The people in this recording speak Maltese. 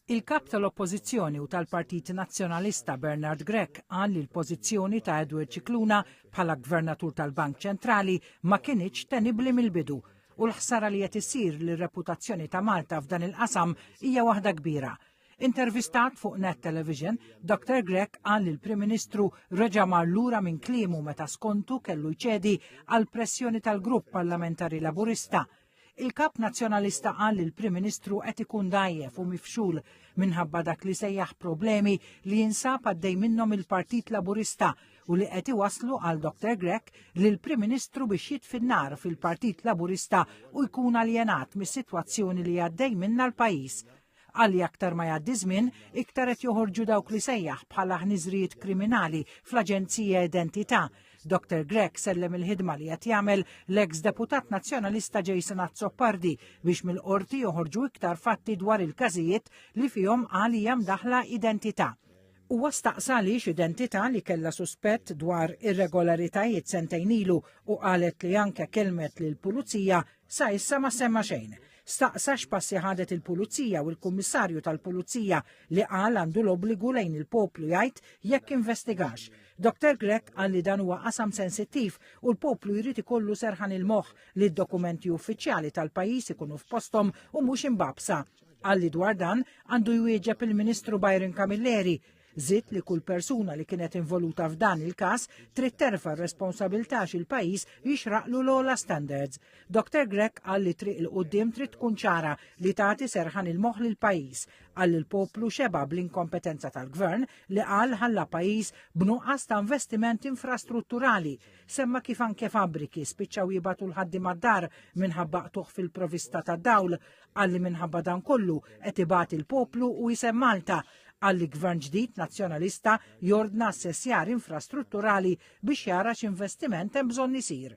Il-kap tal-Oppożizzjoni u tal-Partit Nazzjonalista Bernard Grech qal li l-pożizzjoni ta' Edward Cicluna bħala Gvernatur tal-Bank Ċentrali ma kienx tenibbli mill-bidu u l-ħsara li qed issir lir-reputazzjoni ta' Malta f'dan il-qasam hija waħda kbira. Intervistat fuq Net Television, Dr. Grech qal li l-Prim Ministru reġa' mar lura minn kliemu meta skontu kellu jċedi għal pressjoni tal-Grupp Parlamentari Laburista. Il-kap nazzjonalista qal li l-Prim Ministru qed ikun dajjef u mifxul minħabba dak li sejjaħ problemi li jinsab għaddej minnhom il-Partit Laburista u li qed iwasslu għal Dr. Grech li l-Prim Ministru biex jitfin-nar fil-Partit Laburista u jkun aljenat mis-sitwazzjoni li għaddej minna l-pajjiż. Għalli aktar ma jgħaddi żmien, iktar qed joħorġu dawk li sejjaħ bħala ħniżrijiet kriminali fl-Aġenzija Identità. Dr. Grech sellem il-ħidma li qed jagħmel l-eks deputat nazzjonalista Jason Azzopardi biex mill-qorti joħorġu iktar fatti dwar il-każijiet li fihom għalija mdaħla identità. Huwa staqsa għaliex identità li kellha suspett dwar irregolaritajiet sentejn ilu u qalet li anke kelmet lill-pulizija sa issa ma semma xejn. Staqsa x'passi ħadet il-Pulizija u l-Kummissarju tal-Pulizija li qal għandu l-obbligu lejn il-poplu jgħid jekk investigax. Dr. Grech qal li dan huwa qasam sensittiv u l-poplu jrid ikollu serħan il-moħħ li d-dokumenti uffiċjali tal-pajjiż ikunu f'posthom u mhux imbabsa. Qal li dwar dan għandu jwieġeb il-Ministru Byron Camilleri. Żied li kull persuna li kienet involuta f'dan il-każ trid terfa' r-responsabbiltà il-pajjiż jixraqlu l-ogħla standards. Dr. Grech qal li triq il-qudiem trid tkun ċara li tagħti serħan il-moħħ lill-pajjiż. Qal li l-poplu xeba bl-inkompetenza tal-Gvern li qal ħalla pajjiż b'nuqqas ta' investiment infrastrutturali. Semma kif anke fabbriki spiċċaw jibatu l-ħaddim għad-dar minħabba qtuħ fil-provista tad-dawl. Qal li minħabba dan kollu qed ibati l-poplu u jisem Malta. Għalli gvern ġdid nazzjonalista jordna assessjar infrastrutturali biex jara x'investiment hemm bżonn isir.